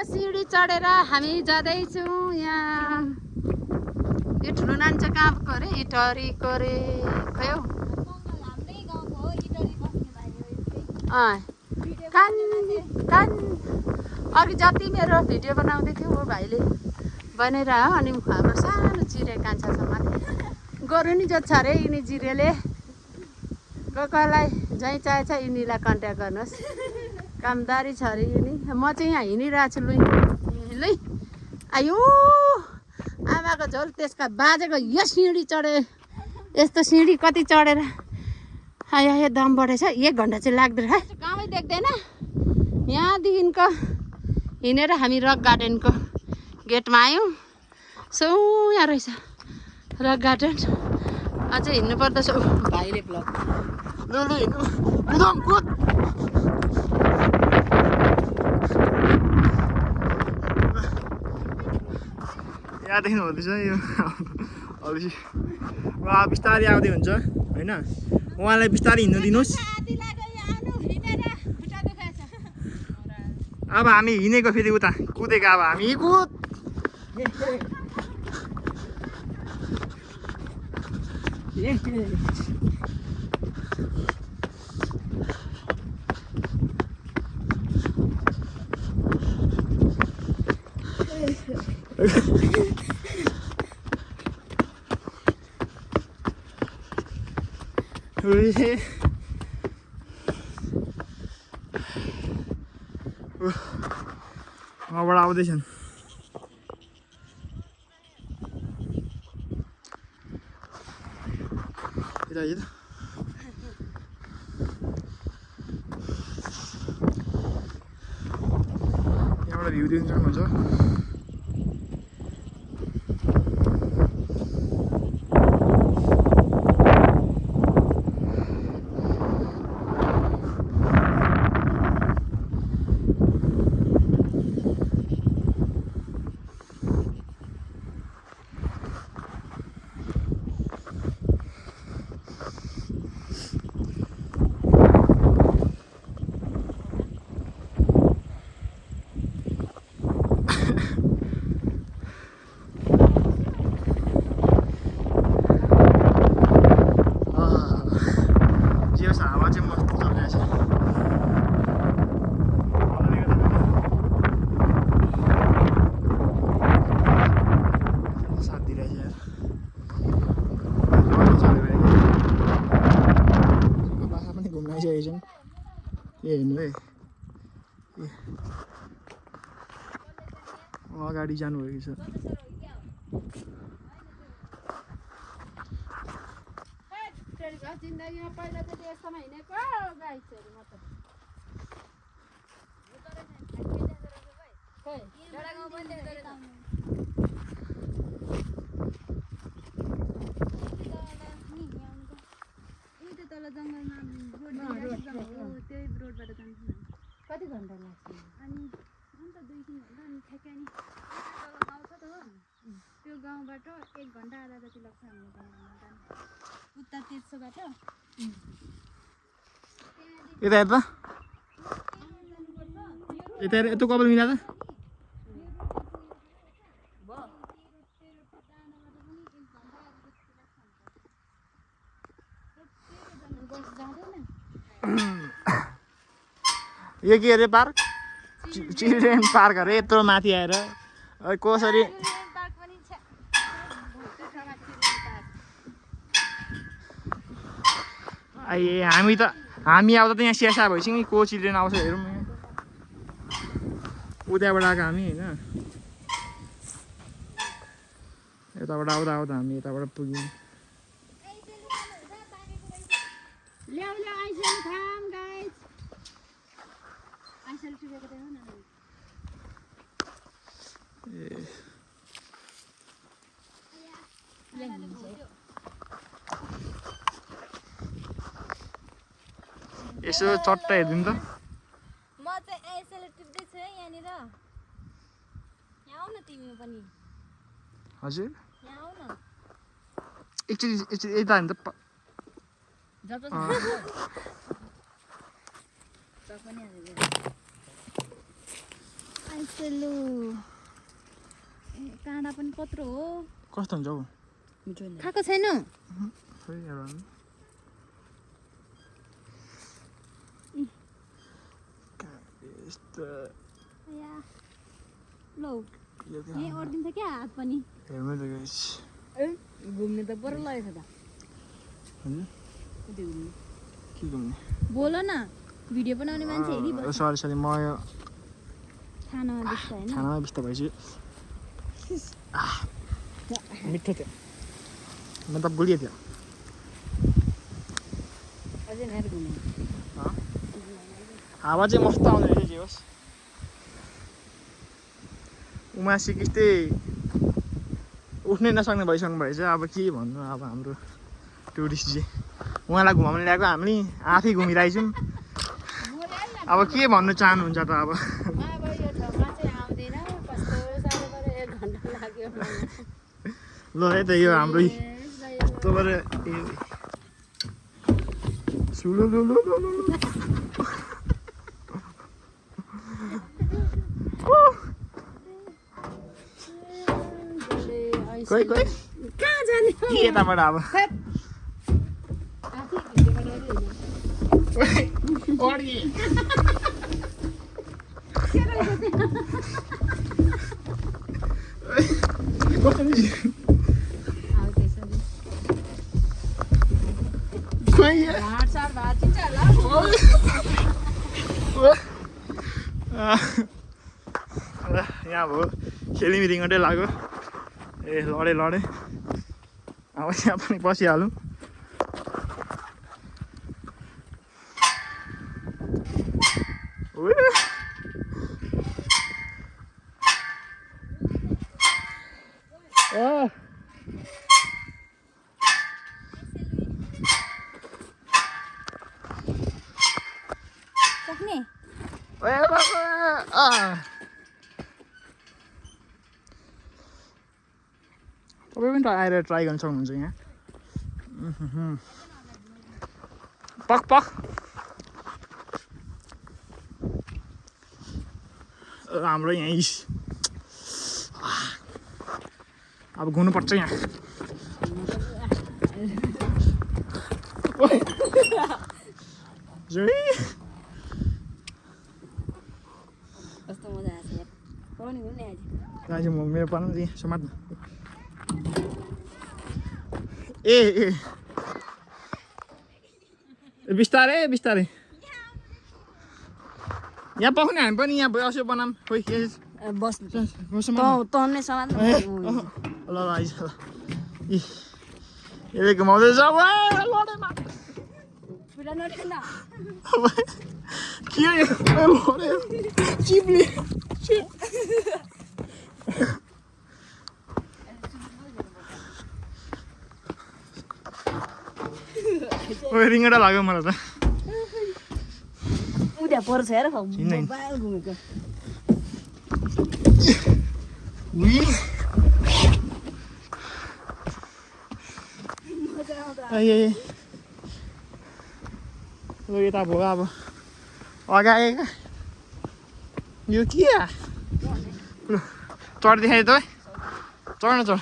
यो सिडी चढेर हामी जाँदैछौँ यहाँ यो ठुलो नानी चाहिँ कहाँ गयो अरे इटरीको अरे खै हौ अघि जति मेरो भिडियो बनाउँदै थियो ऊ भाइले बनाइरह्यो अनि हाम्रो सानो चिरे कान्छा छ माथि गोरु नि जोत्छ अरे यिनी जिरेले कसलाई जहीँ चाहेछ यिनीलाई कन्ट्याक्ट गर्नुहोस् कामदारी छ अरे यिनी म चाहिँ यहाँ हिँडिरहेको छु लु लु आयो आमाको झोल त्यसका बाजेको यो सिँढी चढे यस्तो सिँढी कति चढेर आयो यो दम बढेछ 1 घन्टा चाहिँ लाग्दैन है गाउँै देख्दैन यहाँदेखिको हिँडेर हामी रक गार्डनको गेटमा आयौँ सो यहाँ रहेछ रक गार्डन अझै हिँड्नु पर्दछ भाइले ब्लग लु लु हिँड्नु कुद यहाँदेखि हुँदैछ यो अलिक बिस्तारै आउँदै हुन्छ होइन उहाँलाई बिस्तारै हिँड्नु दिनुहोस् अब हामी हिँडेको फेरि उता कुदेको अब हामी कुद वहाँबाट आउँदैछन् यता यता यहाँबाट भ्यू देख्न सक्नुहुन्छ अगाडि जानुभएको छ जिन्दगीमा पहिला चाहिँ यस्तोमा हिँडेको गाइसहरू म त कति घन्टा लाग्छ अनि अन्त 2-3 घन्टा अनि ठ्याक्कै नि तल गाउँ छ त हो त्यो गाउँबाट 1 घन्टा आधा जति लाग्छ हाम्रो गाउँबाट उत्तर तेर्सोबाट यता हेर्दा यता यता कपाल मिलादा यो के अरे पार्क चिल्ड्रेन पार्क अरे यत्रो माथि आएर कसरी हामी आउँदा त यहाँ स्यासा भइसक्यो नि को चिल्ड्रेन आउँछ हेरौँ उताबाट आएको हामी होइन यताबाट आउँदा हामी यताबाट पुग्यौँ यसो चट्ट हेरिदिनु त म चाहिँ आइसले टिप्दै छु है यहाँनिर यहाँ आऊ न तिमी पनि हजुर यहाँ आऊ न एकचोटि यता नि त आइसेलु काँडा पनि कत्रो हो कस्तो हुन्छ हौ खाएको छैन खोइ हेरौँ या लौ यही अड्दिन्छ क्या हात पनि हेर्नु त गाइस घुम्ने त बरु लगेको छ हजुर त घुम्ने के गर्नु बोल न भिडियो बनाउने मान्छे हेरिबस्छ सरी सरी म यो खानामा बिस्छ होइन खानामा व्यस्त भएछु मिठो थियो मतलब गुलियो थियो अझै नयाँ घुम्ने हावा चाहिँ मस्त आउँदो रहेछ जे होस् उमा सिकिस्ते उठ्नै नसक्ने भइसक्नु भएछ अब के भन्नु अब हाम्रो टुरिस्ट चाहिँ उहाँलाई घुमाउनु ल्याएको हामीले आफै घुमिरहेछौँ अब के भन्नु चाहनुहुन्छ त अब अब यो ठाउँमा चाहिँ आउँदैन कस्तो साह्रो पऱ्यो 1 घन्टा लाग्यो ल है त यो हाम्रो तपाईँले सुलु लु लु लु लु खोइ खोइ कहाँ जाने के यताबाट अब आफै भिडियो बनाइरहेको अडी कस्तो नि अब त्यसरी खोइ हाडसाड भाँचिन्छ होला यहाँ भयो खेलिमी रिङ्गटै लाग्यो ए लडे लडे अब यहाँ पनि बसिहालौँ सक्ने तपाईँ पनि आएर ट्राई गर्न सक्नुहुन्छ यहाँ पक पक हाम्रो यहाँ अब घुम्नुपर्छ यहाँ कस्तो मजा आएको छ यार पढ्ने घुम्ने आज म मेरो पार्नु चाहिँ समात्नु ए ए बिस्तारै बिस्तारै यहाँ पाउने हामी पनि यहाँ भयो असो बनाऊँ खोइ के बस्नु ल तन्ने समात्नु ल आइज ल यसले घुमाउँदैछ लडेमा पुरा नटेन के लडे चिप्ले रिङ्गटा लाग्यो मलाई त उद्या पर्छ हेर चिन्दैन। मोबाइल घुमेको यता भयो अब अगाए यो के चढ देखायो त चढ न चढ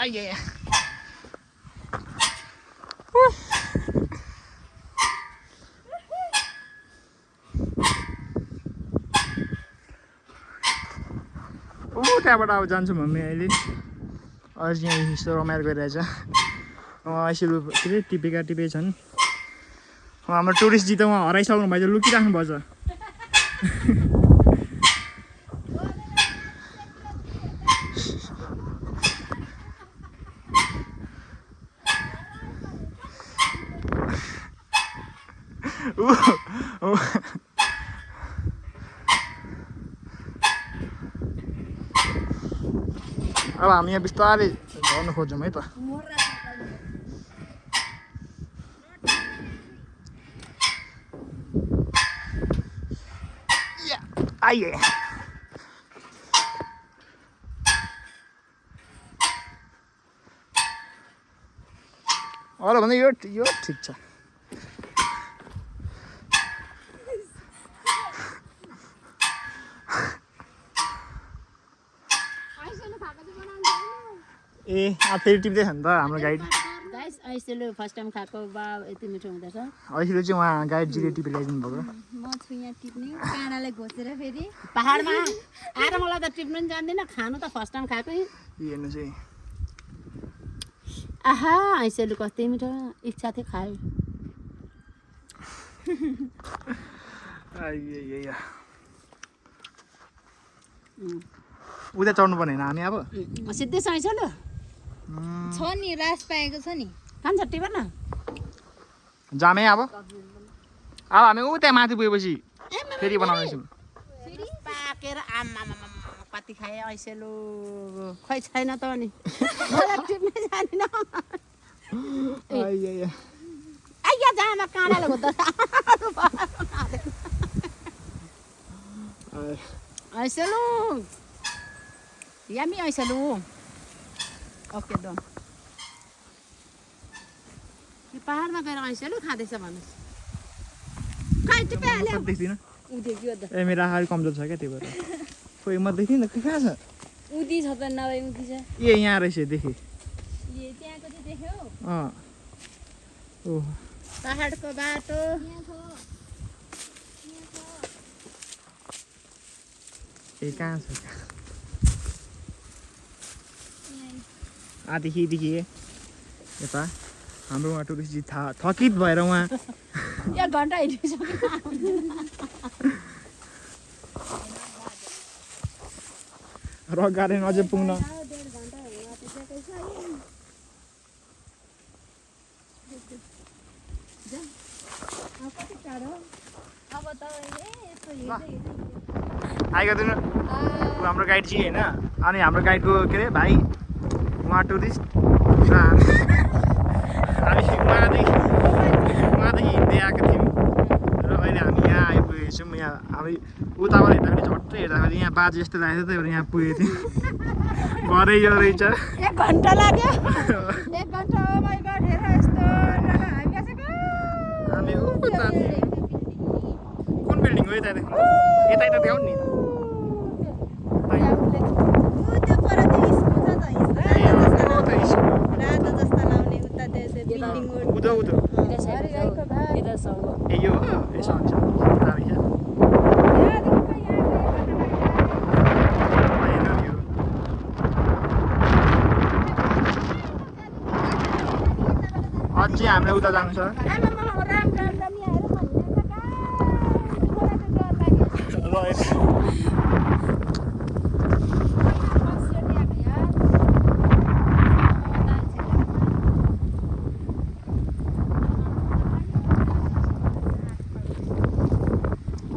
आइए त्यहाँबाट अब जान्छौँ हामी अहिले अझ यहाँ यस्तो रमाइलो गरिरहेछ यसो लु के अरे टिपेका टिपे छन् हाम्रो टुरिस्टजी त उहाँ हराइसक्नु भएछ लुकिराख्नु पर्छ अब हामी यहाँ बिस्तारै झर्नु खोज्छौँ है त आइए अरू भन्दा यो ठिक छ ए फेरि टिप्दैछ नि त हाम्रो गाइड गाइस ऐसेले फर्स्ट टाइम खाएको बा यति मिठो हुँदैछ अहिले चाहिँ उहाँ गाइड जिरे टिपेर ल्याइदिनु भएको म छु यहाँ टिप्ने काँडाले घोसेर फेरि पहाडमा आएर मलाई त टिप्नु पनि जान्दिनँ खानु त फर्स्ट टाइम खाएकै हेर्नु चाहिँ आहा ऐसेले कति मिठो इच्छा थियो खायो उता चढ्नु पर्ने होइन हामी अब सिधै ऐसेलो छ नि रास पाएको छ नि खान्छ टिप न जामे अब हामी उता माथि पुगेपछि फेरि बनाउँदैछौँ पाकेर आमा कति खाएँ ऐसेलो खै छैन त अनि मलाई टिप्नै जानिन आइया जामा काँडाले घोद्दा ऐसेलो यमी ऐसेलो ओके डन यो पहाडमा गएर ऐसेलो खाँदैछ भन्नुहोस् खै टिपिहाल्यो देख्दिनँ उ देख्यो त ए मेरो आँखा कमजोर छ क्या त्यही भएर खोइ म देख्दिनँ कहाँ छ उदी छ त नभए उदी छ ए यहाँ रहेछ देखेँ त्यहाँको चाहिँ देख्यौ अँ ओ पहाडको बाटो यहाँ छ ए कहाँ छ आदेखि यता हाम्रो उहाँ टुरिस्टजी थकित भएर उहाँ 1 घन्टा हिँडिसक्यो रक गार्डन अझै पुग्न 1.5 घन्टा आँटिसकेको छ कति टाढो अब त यस्तो हिँड्दै आइगयो दिनु ऊ हाम्रो गाइड जी होइन अनि हाम्रो गाइडको के अरे भाइ उहाँ टुरिस्ट हामी उहाँदेखि हिँड्दै आएको थियौँ र अहिले हामी यहाँ आइपुगेको छौँ यहाँ हामी उताबाट हेर्दाखेरि झट्टै हेर्दाखेरि यहाँ बाजे जस्तो लागेको थियो त्यही भएर यहाँ पुगेको थियौँ भरै यो रहेछ 1 घन्टा लाग्यो 1 घन्टा ओ माइ गॉड हेर यस्तो जग्गा हामी बसेको हामी उता कुन बिल्डिङ हो यता यता देखाउनु नि त्यो पर त्यो स्कुल छ त रातो जस्तो लाउने उता त्यो बिल्डिङ उधो ए यो हो यसो हुन्छ अझै हामीलाई उता जानु छ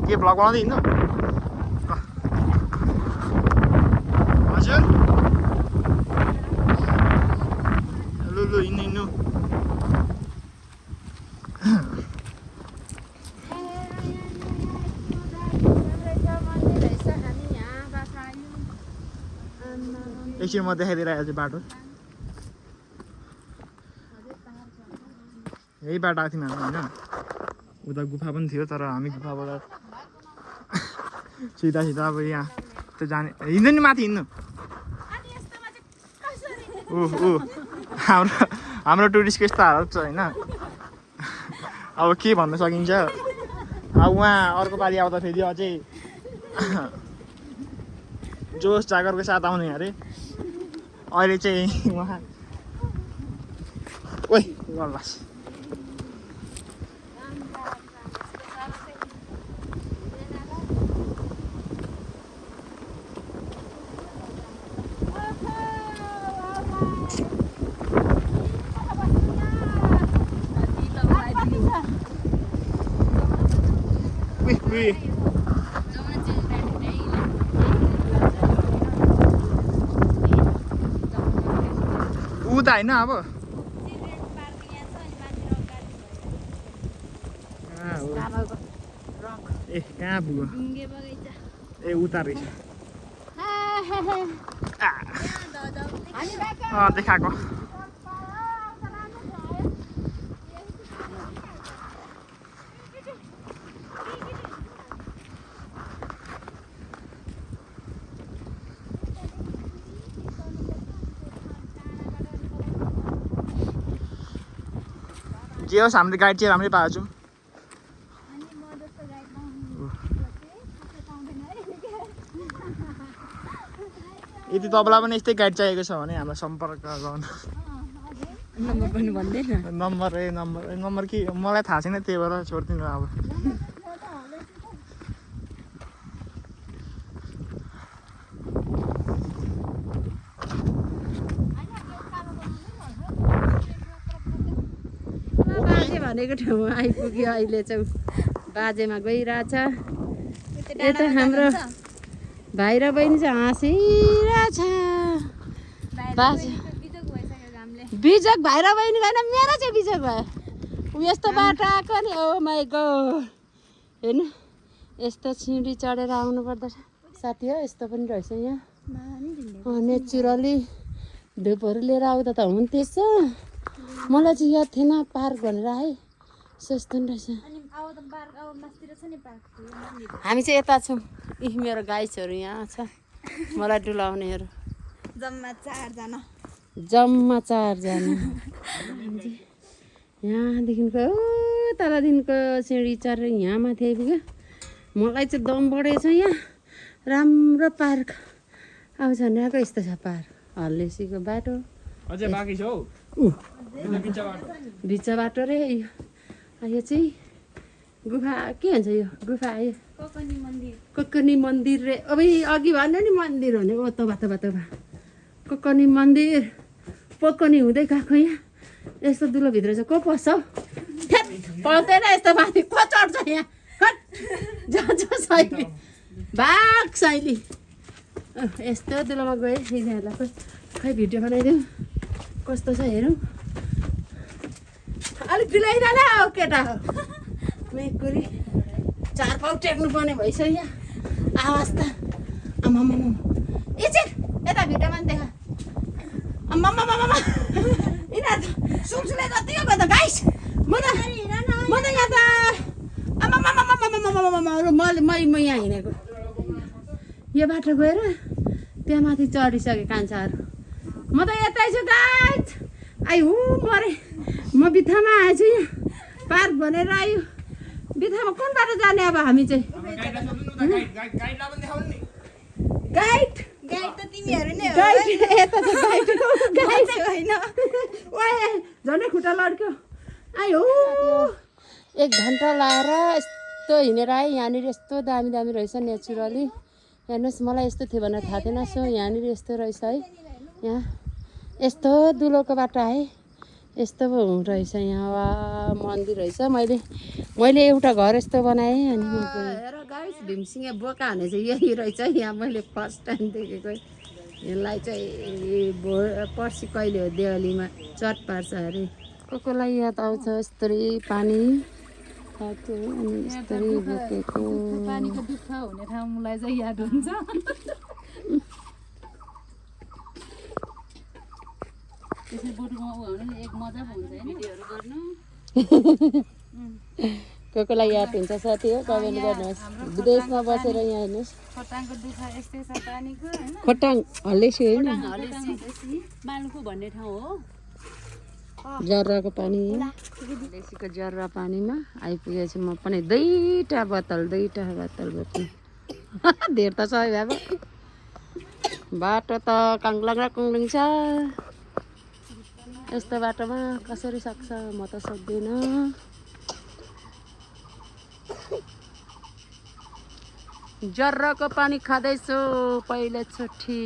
के भ्लग बनाउँदै हिँड्नु हजुर लु हिँड्नु एकछिन म देखाइदिइरहेको छु बाटो यही बाटो आएको थियौँ हामी होइन उता गुफा पनि थियो तर हामी गुफाबाट सिधा अब यहाँ त्यो जाने हिँड्नु नि माथि हिँड्नु हाम्रो टुरिस्टको यस्तो हालत छ होइन अब के भन्न सकिन्छ अब उहाँ अर्को पालि आउँदा फेरि अझै जोस जागरको साथ आउने अरे अहिले चाहिँ उहाँ ओइ गल्लास उता होइन अब ए कहाँ पुग्यो ए उता रहेछ देखाएको जे होस् हामीले गाइड चाहिँ राम्रै पाएको छौँ। अनि म जस्तो गाइड पाउँदैन है। यदि तपाईँलाई पनि यस्तै गाइड चाहिएको छ भने हामीलाई सम्पर्क गर्नु। नम्बर पनि भन्दैन। नम्बर के मलाई थाहा छैन, त्यही भएर छोडिदिनु अब। बाजे भनेको ठाउँमा आइपुग्यो अहिले चाहिँ बाजेमा गइरहेछ। यता हाम्रो भाइ र बहिनी चाहिँ हाँसिरहेछ। बाजे बिजक भाइ र बहिनी होइन, मेरो चाहिँ बिजक भयो। ऊ यस्तो बाटो आएको नि, ओ माई गॉड। हेर्नु यस्तो सिँढी चढेर आउनु पर्दछ साथी हो। यस्तो पनि रहेछ यहाँ नेचुरली। धुपहरू लिएर आउँदा त हुन्थेछ। मलाई चाहिँ याद थिएन पार्क भनेर है, सस्तो नि रहेछ। हामी चाहिँ यता छौँ। इ मेरो गाइसहरू यहाँ छ, मलाई डुलाउनेहरू जम्मा 4 जना। यहाँदेखिको तलदेखिको सिँढी चढेर यहाँ माथि आइपुग्यो। मलाई चाहिँ दम बढेछ यहाँ। राम्रो पार्क आउँछ भने आएको यस्तो छ पार्क। हल्लेसीको बाटो अझै बाँकी छ हौ। भिचा बाटो रे यो। यो चाहिँ गुफा के भन्छ यो गुफा आयो कोकनी मन्दिर रे। अब अघि भन्यो नि मन्दिर भनेको तबा कोकनी मन्दिर पोकनी हुँदै गएको यहाँ। यस्तो दुलोभित्र चाहिँ को पस्छ हौ? पल्दैन यस्तो माथि को चढ्छ यहाँ? जान्छ शैली बाघ शैली। यस्तो दुलोमा गएँ यिनीहरूलाई खै भिडियो बनाइदिउँ कस्तो छ हेरौँ। अलिक ढिलाइरहला हो केटा हो। मेकुरी 4 पाउ टेक्नु पर्ने भइसक्यो यहाँ। आवाज त आमाम एकछिन यता भिडियोमा नि देखा। आमाम यिनीहरू त सुलसुले जति हो त गाइस। म त यहाँ त आमाम म यहाँ हिँडेको। यो बाटो गएर त्यहाँ माथि चढिसकेँ कान्छाहरू। म त यतै छु गाइस। मरे म बित्थामा आएछु यहाँ पार्क भनेर आयो। बित्थामा कुन बाटो जाने अब हामी चाहिँ? गाइड त तिमीहरू नै हो। गाइड यता छ गाइड होइन। ओए झन्डै खुट्टा लड्क्यो। 1 घन्टा लाएर यस्तो हिँडेर आएँ। यहाँनिर यस्तो दामी रहेछ नेचुरली। हेर्नुहोस् मलाई यस्तो थियो भनेर थाहा थिएन। सो यहाँनिर यस्तो रहेछ है। यहाँ यस्तो दुलोको बाटो आएँ। यस्तो रहेछ यहाँ। वा मन्दिर रहेछ। मैले एउटा घर यस्तो बनाएँ। अनि हेर गाइस भीमसिंह बोका भने चाहिँ यही रहेछ। यहाँ मैले फर्स्ट टाइम देखेको। यसलाई चाहिँ पर्सि कहिले हो देवालीमा चट पार्छ अरे। कोलाई याद आउँछ यस्तरी पानी खाएको अनि यस्तरी बोकेको। पानीको दुःख हुने ठाउँ मलाई चाहिँ याद हुन्छ। त्यसै बोटुमा भने एक मजा हुन्छ हैन भिडियोहरु गर्नु। कोलाई याद हुन्छ साथी हो कमेन्ट गर्नुहोस्। विदेशमा बसेर यहाँ हेर्नुहोस्। खोटाङको दुःख यस्तै छ पानीको हैन। खोटाङ हल्लेसी होइन मालुखु भन्ने ठाउँ हो। जर्राको पानी हल्लेसीको जर्रा पानीमा आइपुगेछु म पनि। 2टा बोतल बोक्नु धेर त छ अब। बाटो त काङ्लाङ र कुङ्लुङ छ। यस्तो बाटोमा कसरी सक्छ? म त सक्दिनँ। जर्राको पानी खाँदैछु पहिलोचोटि।